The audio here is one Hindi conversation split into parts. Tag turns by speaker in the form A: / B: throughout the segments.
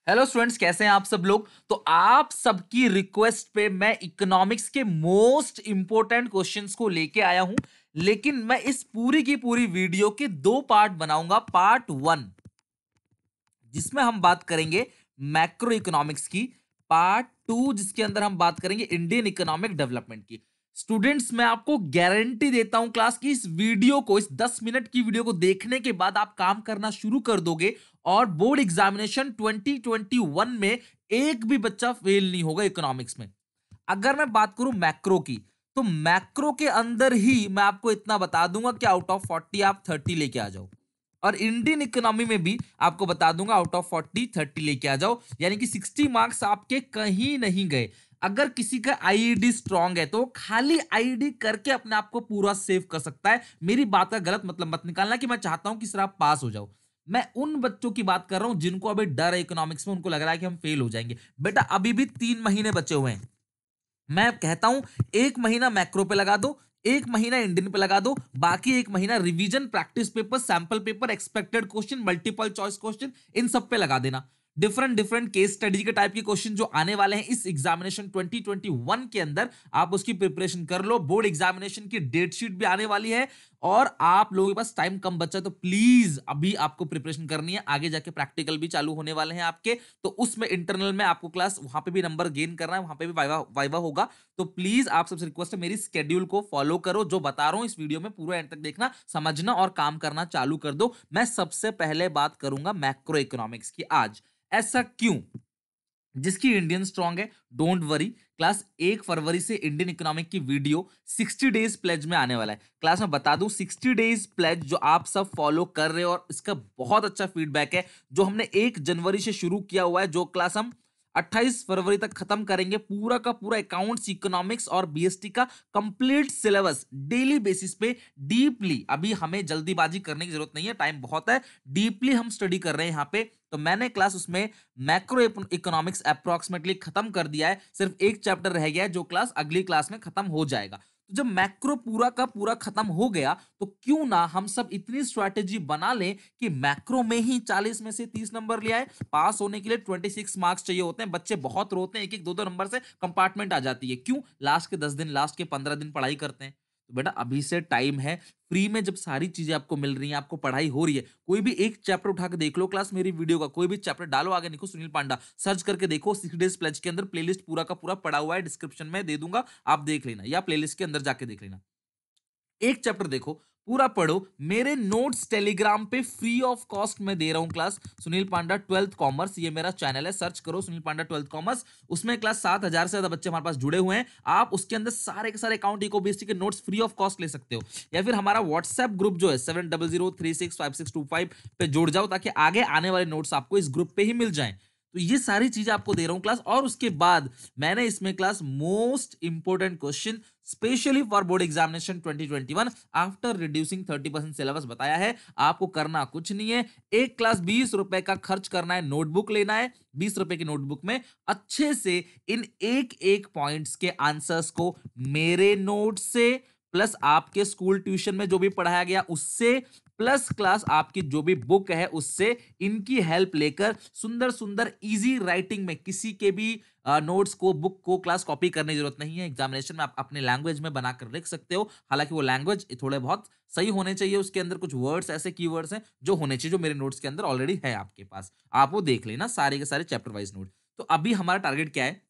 A: हेलो स्टूडेंट्स, कैसे हैं आप सब लोग। तो आप सबकी रिक्वेस्ट पे मैं इकोनॉमिक्स के मोस्ट इंपोर्टेंट क्वेश्चंस को लेके आया हूं। लेकिन मैं इस पूरी की पूरी वीडियो के दो पार्ट बनाऊंगा। पार्ट वन जिसमें हम बात करेंगे मैक्रो इकोनॉमिक्स की, पार्ट टू जिसके अंदर हम बात करेंगे इंडियन इकोनॉमिक डेवलपमेंट की। स्टूडेंट्स, मैं आपको गारंटी देता हूं क्लास की इस वीडियो को, इस 10 मिनट की वीडियो को देखने के बाद आप काम करना शुरू कर दोगे और बोर्ड एग्जामिनेशन 2021 में एक भी बच्चा फेल नहीं होगा इकोनॉमिक्स में। अगर मैं बात करूं मैक्रो की, तो मैक्रो के अंदर ही मैं आपको इतना बता दूंगा कि आउट ऑफ 40 आप 30 लेके आ जाओ, और इंडियन इकोनॉमी में भी आपको बता दूंगा आउट ऑफ 40 30 लेके आ जाओ, यानी कि 60 मार्क्स आपके कहीं नहीं गए। अगर किसी का आईईडी स्ट्रांग है तो खाली आईईडी करके अपने आप को पूरा सेव कर सकता है। मेरी बात का गलत मतलब मत निकालना कि मैं चाहता हूं कि सिर्फ आप पास हो जाओ। मैं उन बच्चों की बात कर रहा हूं जिनको अभी डर है इकोनॉमिक्स में, उनको लग रहा है कि हम फेल हो जाएंगे। बेटा, अभी भी 3 महीने बचे हुए हैं। मैं कहता हूं 1 महीना मैक्रो पे लगा दो, 1 महीना इंडियन पे लगा दो, बाकी 1 महीना revision, practice paper, sample paper, expected question, multiple choice question, इन सब पे लगा देना। डिफरेंट डिफरेंट केस स्टडी के टाइप के क्वेश्चन जो आने वाले हैं इस एग्जामिनेशन 2021 के अंदर, आप उसकी प्रिपरेशन कर लो। बोर्ड एग्जामिनेशन की डेट शीट भी आने वाली है और आप लोगों के पास टाइम कम बचा है, तो प्लीज अभी आपको प्रिपरेशन करनी है। आगे जाके प्रैक्टिकल भी चालू होने वाले हैं आपके, तो उसमें इंटरनल में आपको क्लास वहां पे भी नंबर गेन करना है, वहां पे भी वाइवा वाइवा होगा। तो प्लीज आप सबसे रिक्वेस्ट है, मेरी स्केड्यूल को फॉलो करो। जो बता रहा हूं इस वीडियो में पूरा एंड तक देखना, समझना और काम करना चालू कर दो। मैं सबसे पहले बात करूंगा मैक्रो इकोनॉमिक्स की आज। ऐसा क्यों? जिसकी इंडियन स्ट्रांग है, डोंट वरी, क्लास 1 फरवरी से इंडियन इकोनॉमिक की वीडियो 60 डेज प्लेज में आने वाला है। क्लास में बता दूं, 60 डेज प्लेज जो आप सब फॉलो कर रहे हो और इसका बहुत अच्छा फीडबैक है, जो हमने 1 जनवरी से शुरू किया हुआ है, जो क्लास हम 28 फरवरी तक खत्म करेंगे, पूरा का पूरा अकाउंट्स, इकोनॉमिक्स और बीएसटी का कंप्लीट सिलेबस डेली बेसिस पे डीपली। अभी हमें जल्दीबाजी करने की जरूरत नहीं है, टाइम बहुत है। डीपली हम स्टडी कर रहे हैं यहाँ पे। तो मैंने क्लास उसमें मैक्रो इकोनॉमिक्स अप्रोक्सीमेटली खत्म कर दिया है, सिर्फ एक चैप्टर रह गया है जो क्लास अगली क्लास में खत्म हो जाएगा। तो जब मैक्रो पूरा का पूरा खत्म हो गया, तो क्यों ना हम सब इतनी स्ट्रैटेजी बना लें कि मैक्रो में ही 40 में से 30 नंबर ले आए। पास होने के लिए 26 मार्क्स चाहिए होते हैं। बच्चे बहुत रोते हैं, एक एक दो दो नंबर से कंपार्टमेंट आ जाती है। क्यों? लास्ट के 10 दिन, लास्ट के 15 दिन पढ़ाई करते हैं। तो बेटा, अभी से टाइम है। फ्री में जब सारी चीजें आपको मिल रही हैं, आपको पढ़ाई हो रही है, कोई भी एक चैप्टर उठा के देख लो क्लास, मेरी वीडियो का कोई भी चैप्टर डालो, आगे लिखो सुनील पांडा, सर्च करके देखो। 6 डेज प्लेज के अंदर प्लेलिस्ट पूरा का पूरा पड़ा हुआ है, डिस्क्रिप्शन में दे दूंगा, आप देख लेना, या प्लेलिस्ट के अंदर जाके देख लेना। एक चैप्टर देखो, पूरा पढ़ो। मेरे नोट्स टेलीग्राम पे फ्री ऑफ कॉस्ट में दे रहा हूं क्लास, सुनील पांडा 12th कॉमर्स, ये मेरा चैनल है, सर्च करो सुनील पांडा 12th कॉमर्स। उसमें क्लास 7,000 से ज्यादा बच्चे हमारे पास जुड़े हुए हैं। आप उसके अंदर सारे के सारे अकाउंट इको बीएसटी के नोट्स फ्री ऑफ कॉस्ट ले सकते हो, या फिर हमारा व्हाट्सएप ग्रुप जो है 70036562 पे जुड़ जाओ, ताकि आगे आने वाले नोट्स आपको इस ग्रुप पे ही मिल जाएं। तो ये सारी चीजें आपको दे रहा हूं क्लास। और उसके बाद मैंने इसमें class most important question specially for board examination 2021 after reducing 30% syllabus बताया है। आपको करना कुछ नहीं है, एक क्लास 20 रुपए का खर्च करना है, नोटबुक लेना है। 20 रुपए की नोटबुक में अच्छे से इन एक एक पॉइंट्स के आंसर्स को मेरे नोट से, प्लस आपके स्कूल ट्यूशन में जो भी पढ़ाया गया उससे, प्लस क्लास आपकी जो भी बुक है उससे, इनकी हेल्प लेकर सुंदर सुंदर इजी राइटिंग में, किसी के भी नोट्स को, बुक को क्लास कॉपी करने की जरूरत नहीं है। एग्जामिनेशन में आप अपने लैंग्वेज में बनाकर लिख सकते हो। हालांकि वो लैंग्वेज थोड़े बहुत सही होने चाहिए, उसके अंदर कुछ वर्ड्स, ऐसे कीवर्ड्स हैं जो होने चाहिए, जो मेरे नोट्स के अंदर ऑलरेडी है आपके पास। आप वो देख लेना, सारे के सारे चैप्टर वाइज नोट। तो अभी हमारा टारगेट क्या है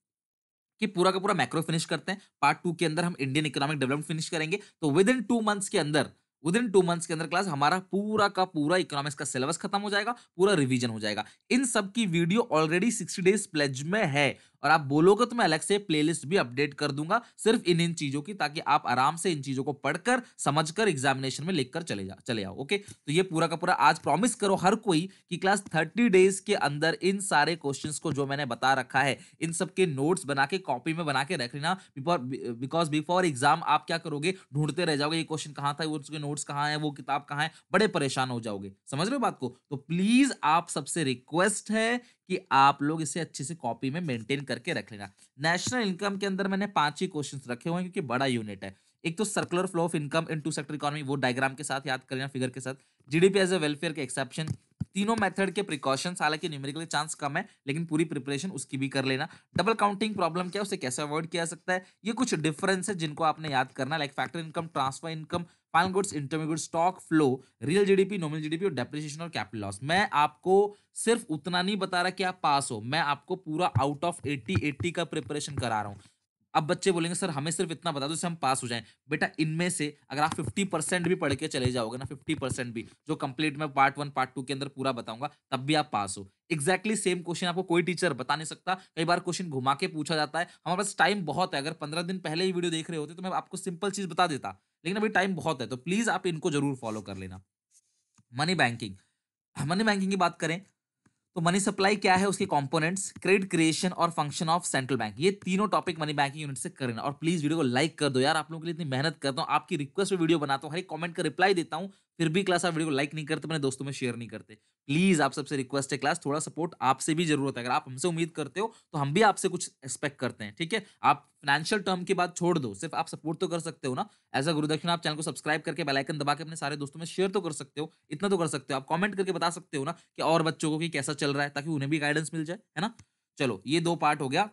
A: कि पूरा का पूरा मैक्रो फिनिश करते हैं। पार्ट टू के अंदर हम इंडियन इकोनॉमिक डेवलपमेंट फिनिश करेंगे। तो विद इन 2 मंथ्स के अंदर क्लास हमारा पूरा का पूरा इकोनॉमिक्स का सिलेबस खत्म हो जाएगा, पूरा रिवीजन हो जाएगा। इन सब की वीडियो ऑलरेडी 60 डेज प्लेज में है, और आप बोलोगे तो मैं अलग से प्लेलिस्ट भी अपडेट कर दूंगा सिर्फ इन इन चीजों की, ताकि आप आराम से इन चीजों को पढ़कर समझकर एग्जामिनेशन में लिखकर चले आओ। ओके, तो ये पूरा का पूरा आज प्रॉमिस करो हर कोई कि क्लास 30 डेज के अंदर इन सारे क्वेश्चंस को जो मैंने बता रखा है, इन सब के नोट्स बना के कॉपी में बना के रख लेना। बिकॉज बिफोर एग्जाम आप क्या करोगे, ढूंढते रह जाओगे ये क्वेश्चन कहाँ था, वो उसके नोट्स कहाँ है, वो किताब कहाँ है, बड़े परेशान हो जाओगे। समझ रहे हो बात को? तो प्लीज आप सबसे रिक्वेस्ट है कि आप लोग इसे अच्छे से कॉपी में मेंटेन करके रख लेना। नेशनल इनकम के अंदर मैंने 5 ही क्वेश्चंस रखे हुए हैं, क्योंकि बड़ा यूनिट है। एक तो circular flow of income in two sector economy, वो डायग्राम के साथ याद कर लेना, फिगर के साथ। जीडीपी एज ए वेलफेयर के एक्सेप्शन, तीनों मेथड के प्रिकॉशंस, हालांकि न्यूमेरिकल चांस कम है लेकिन पूरी प्रिपरेशन उसकी भी कर लेना। डबल काउंटिंग प्रॉब्लम क्या है, उसे कैसे अवॉइड किया जा सकता है, ये कुछ डिफरेंस है जिनको आपने याद करना, like factor income, transfer income, final goods, intermediate goods, stock flow, real GDP, nominal GDP और डेप्रिसिएशन और कैपिटल लॉस। मैं आपको सिर्फ उतना नहीं बता रहा कि आप पास हो, मैं आपको पूरा आउट ऑफ 80 का प्रिपरेशन करा रहा हूँ। अब बच्चे बोलेंगे सर हमें सिर्फ इतना बता दो जिससे हम पास हो जाएं। बेटा इनमें से अगर आप 50% भी पढ़ के चले जाओगे ना, 50% भी, जो कंप्लीट मैं पार्ट 1 पार्ट 2 के अंदर पूरा बताऊंगा, तब भी आप पास हो। एग्जैक्टली सेम क्वेश्चन आपको कोई टीचर बता नहीं सकता। कई बार क्वेश्चन घुमा के पूछा जाता है, हमारे पास टाइम बहुत है, अगर 15 दिन पहले ही वीडियो देख रहे होते तो मैं आपको सिंपल चीज बता देता, लेकिन अभी टाइम बहुत है, तो प्लीज आप इनको जरूर फॉलो कर लेना। मनी बैंकिंग, मनी बैंकिंग की बात करें तो मनी सप्लाई क्या है, उसके कंपोनेंट्स, क्रेडिट क्रिएशन और फंक्शन ऑफ सेंट्रल बैंक, ये तीनों टॉपिक मनी बैंकिंग यूनिट से करना। और प्लीज वीडियो को लाइक कर दो यार, आप लोगों के लिए इतनी मेहनत करता हूँ, आपकी रिक्वेस्ट पे वीडियो बनाता हूँ, हर एक कमेंट का रिप्लाई देता हूँ, फिर भी क्लास आप वीडियो को लाइक नहीं करते, अपने दोस्तों में शेयर नहीं करते। प्लीज आप सबसे रिक्वेस्ट है क्लास, थोड़ा सपोर्ट आपसे भी जरूरत है। अगर आप हमसे उम्मीद करते हो तो हम भी आपसे कुछ एक्सपेक्ट करते हैं, ठीक है। आप फाइनेंशियल टर्म की बात छोड़ दो, सिर्फ आप सपोर्ट तो कर सकते हो ना। एज अ गुरुदक्षिणा आप चैनल को सब्सक्राइब करके बेल आइकन दबा के अपने सारे दोस्तों में शेयर तो कर सकते हो, इतना तो कर सकते हो। आप कमेंट करके बता सकते हो ना कि और बच्चों को कि कैसा चल रहा है, ताकि उन्हें भी गाइडेंस मिल जाए, है ना। चलो ये दो पार्ट हो गया।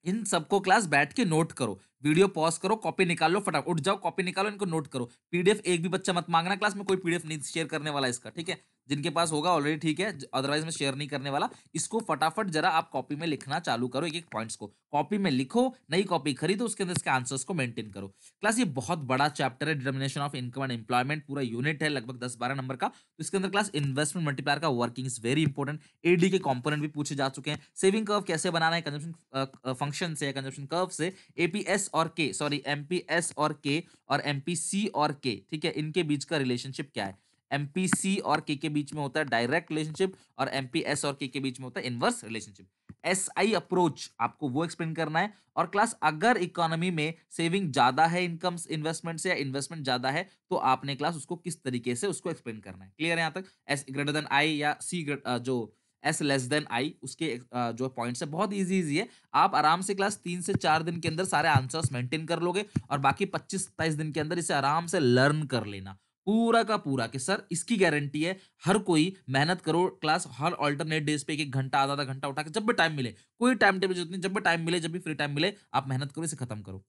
A: इन सबको क्लास बैठ के नोट करो, वीडियो पॉज करो, कॉपी निकाल लो, फटाफट उठ जाओ, कॉपी निकालो, इनको नोट करो। पीडीएफ एक भी बच्चा मत मांगना क्लास में, कोई पीडीएफ नहीं शेयर करने वाला इसका, ठीक है। जिनके पास होगा ऑलरेडी ठीक है, अदरवाइज मैं शेयर नहीं करने वाला। इसको फटाफट जरा आप कॉपी में लिखना चालू करो, एक एक पॉइंट्स को कॉपी में लिखो, नई कॉपी खरीदो, उसके अंदर इसके आंसर्स को मेंटेन करो। क्लास ये बहुत बड़ा चैप्टर है, determination of income and employment, पूरा यूनिट है लगभग 10-12 नंबर का। तो इसके अंदर क्लास इन्वेस्टमेंट मल्टीप्लायर का working is very important, AD के कंपोनेंट भी पूछे जा चुके हैं, सेविंग कर्व कैसे बनाना है कंजम्पशन फंक्शन से, कंजम्पशन कर्व से, एपीएस और के, सॉरी एमपीएस और एमपीसी और के, ठीक है, इनके बीच का रिलेशनशिप क्या है। एमपीसी और के बीच में होता है डायरेक्ट रिलेशनशिप, और एमपीएस और के बीच में होता है इनवर्स रिलेशनशिप। एसआई अप्रोच आपको वो एक्सप्लेन करना है। और क्लास अगर इकोनॉमी में सेविंग ज्यादा है इनकम इन्वेस्टमेंट से, या इन्वेस्टमेंट ज्यादा है, तो आपने क्लास उसको किस तरीके से उसको एक्सप्लेन करना है। क्लियर है यहाँ तक। एस ग्रेटर देन आई या सी जो एस लेस देन आई, उसके जो पॉइंट्स है बहुत इजी है। आप आराम से क्लास 3 से 4 दिन के अंदर सारे आंसर्स मेंटेन कर लोगे, और बाकी 25-27 दिन के अंदर इसे आराम से लर्न कर लेना पूरा का पूरा। कि सर इसकी गारंटी है, हर कोई मेहनत करो क्लास, हर ऑल्टरनेट डेज पे एक एक घंटा आधा आधा घंटा उठा के, जब भी टाइम मिले, कोई टाइम टेबल जरूरत नहीं, जब भी टाइम मिले, जब भी फ्री टाइम मिले, आप मेहनत करो, इसे खत्म करो।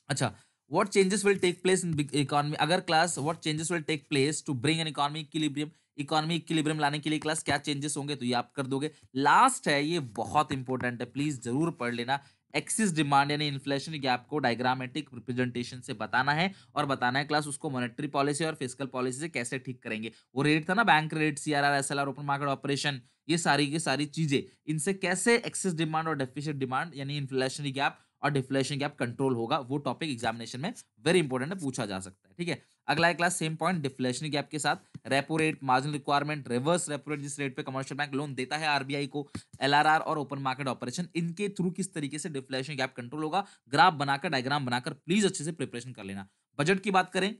A: अच्छा, what changes will take place in economy, अगर class what changes will take place to bring an economy equilibrium, economy equilibrium लाने के लिए क्लास क्या चेंजेस होंगे, तो ये आप कर दोगे। लास्ट है, ये बहुत इंपॉर्टेंट है, प्लीज जरूर पढ़ लेना। एक्सिस डिमांड यानी इन्फ्लेशन गैप को डायग्रामेटिक रिप्रेजेंटेशन से बताना है, और बताना है क्लास उसको मॉनेटरी पॉलिसी और फिस्कल पॉलिसी से कैसे ठीक करेंगे। वो रेट था ना, bank rate, CRR, SLR, open market operation, ये सारी की सारी चीजें, इनसे कैसे एक्सेस डिमांड और डेफिसिट डिमांड यानी इन्फ्लेशनरी गैप और डिफ्लेशन गैप कंट्रोल होगा, वो टॉपिक एग्जामिनेशन में वेरी इंपॉर्टेंट है, पूछा जा सकता है, ठीक है। अगला है class same point, deflationary gap के साथ repo rate, marginal requirement, reverse repo rate जिस रेट पे कमर्शियल बैंक लोन देता है आरबीआई को, एलआरआर और ओपन मार्केट ऑपरेशन, इनके थ्रू किस तरीके से डिफ्लेशन गैप कंट्रोल होगा, ग्राफ बनाकर, डायग्राम बनाकर प्लीज अच्छे से प्रिपरेशन कर लेना। बजट की बात करें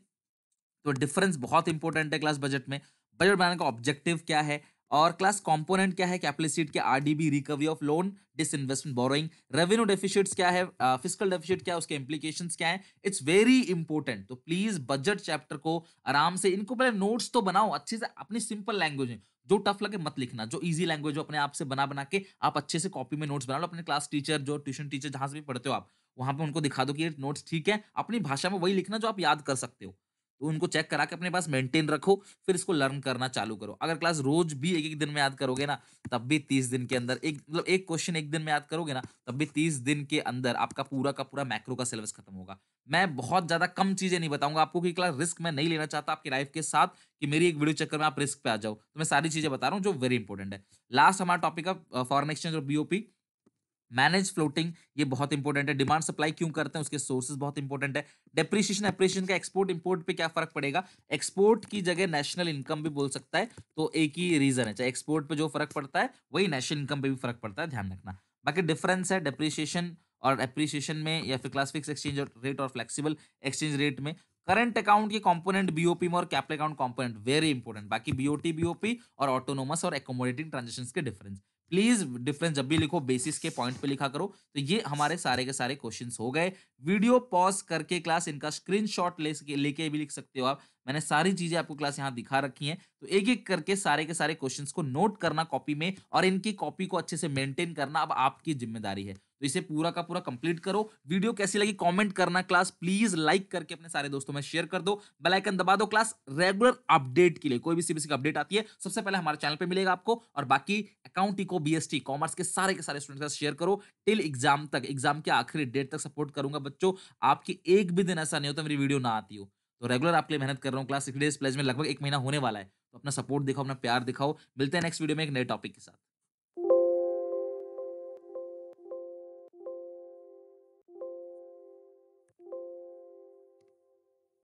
A: तो डिफरेंस बहुत इंपॉर्टेंट है क्लास बजट में। बजट बनाने का ऑब्जेक्टिव क्या है, और क्लास कंपोनेंट क्या है, कैपिटल सीट के, RDB, recovery of loan, disinvestment borrowing, revenue deficits क्या है, फिस्कल डेफिसिट क्या है, उसके इंप्लीकेशंस क्या है, इट्स वेरी इंपॉर्टेंट। तो प्लीज बजट चैप्टर को आराम से, इनको पहले नोट्स तो बनाओ अच्छे से अपनी सिंपल लैंग्वेज में, जो टफ लगे मत लिखना, जो इजी लैंग्वेज जो अपने आप से बना बना के आप अच्छे से कॉपी में नोट्स बना लो। अपने क्लास टीचर, जो ट्यूशन टीचर जहां से भी पढ़ते हो आप, वहां पे उनको दिखा दो कि ये नोट्स ठीक है, अपनी भाषा में वही लिखना जो आप याद कर सकते हो। तो उनको चेक करा के अपने पास मेंटेन रखो, फिर इसको लर्न करना चालू करो। अगर क्लास रोज भी एक एक दिन में याद करोगे ना, तब भी 30 दिन के अंदर एक, मतलब एक क्वेश्चन एक दिन में याद करोगे ना, तब भी 30 दिन के अंदर आपका पूरा का पूरा मैक्रो का सिलेबस खत्म होगा। मैं बहुत ज्यादा कम चीजें नहीं बताऊंगा आपको, कि क्लास रिस्क मैं नहीं लेना चाहता आपकी लाइफ के साथ, कि मेरी एक वीडियो चक्कर में आप रिस्क पे आ जाओ। तो मैं सारी चीजें बता रहा हूँ जो वेरी इंपॉर्टेंट है। लास्ट हमारा टॉपिक है फॉरेन एक्सचेंज और बीओपी, मैनेज फ्लोटिंग, ये बहुत इंपॉर्टेंट है। डिमांड सप्लाई क्यों करते हैं, उसके सोर्सेज बहुत इंपॉर्टेंट है। डेप्रिसिएशन एप्रिसिएशन का एक्सपोर्ट इंपोर्ट पे क्या फर्क पड़ेगा, एक्सपोर्ट की जगह नेशनल इनकम भी बोल सकता है, तो एक ही रीजन है, चाहे एक्सपोर्ट पे जो फर्क पड़ता है वही नेशनल इनकम पे भी फर्क पड़ता है, ध्यान रखना। बाकी डिफरेंस है डेप्रिसिएशन और एप्रिसिएशन में, या फिर क्लास फिक्स एक्सचेंज रेट और फ्लेक्सिबल एक्सचेंज रेट में। करंट अकाउंट के कंपोनेंट बीओपी में और capital account component very important. बाकी बीओटी बीओपी और ऑटोनोमस और एकोमोडेटिंग ट्रांजेक्शंस के डिफरेंस। प्लीज डिफरेंस जब भी लिखो बेसिस के पॉइंट पे लिखा करो। तो ये हमारे सारे के सारे क्वेश्चंस हो गए। वीडियो पॉज करके क्लास इनका स्क्रीनशॉट लेके भी लिख सकते हो आप। मैंने सारी चीजें आपको क्लास यहाँ दिखा रखी हैं। तो एक एक करके सारे के सारे क्वेश्चंस को नोट करना कॉपी में, और इनकी कॉपी को अच्छे से मेंटेन करना अब आपकी जिम्मेदारी है। तो इसे पूरा का पूरा कंप्लीट करो। वीडियो कैसी लगी कमेंट करना। क्लास प्लीज लाइक करके अपने सारे दोस्तों में शेयर कर दो। बेल आइकन दबा दो। क्लास रेगुलर अपडेट के लिए कोई भी सीबीएसई की अपडेट आती है सबसे पहले हमारे चैनल पे मिलेगा आपको। और बाकी अकाउंट इको बीएसटी कॉमर्स के सारे स्टूडेंट्स के साथ शेयर करो। टिल एग्जाम तक, एग्जाम के आखिरी डेट तक सपोर्ट करूंगा बच्चों। आपकी एक भी दिन ऐसा नहीं होता मेरी वीडियो ना आती हो। तो रेगुलर आपके लिए मेहनत कर रहा हूँ। क्लास 60 डेज प्लेज में लगभग 1 महीना होने वाला है। तो अपना सपोर्ट दिखाओ, अपना प्यार दिखाओ। मिलते हैं नेक्स्ट वीडियो में एक नए टॉपिक के साथ।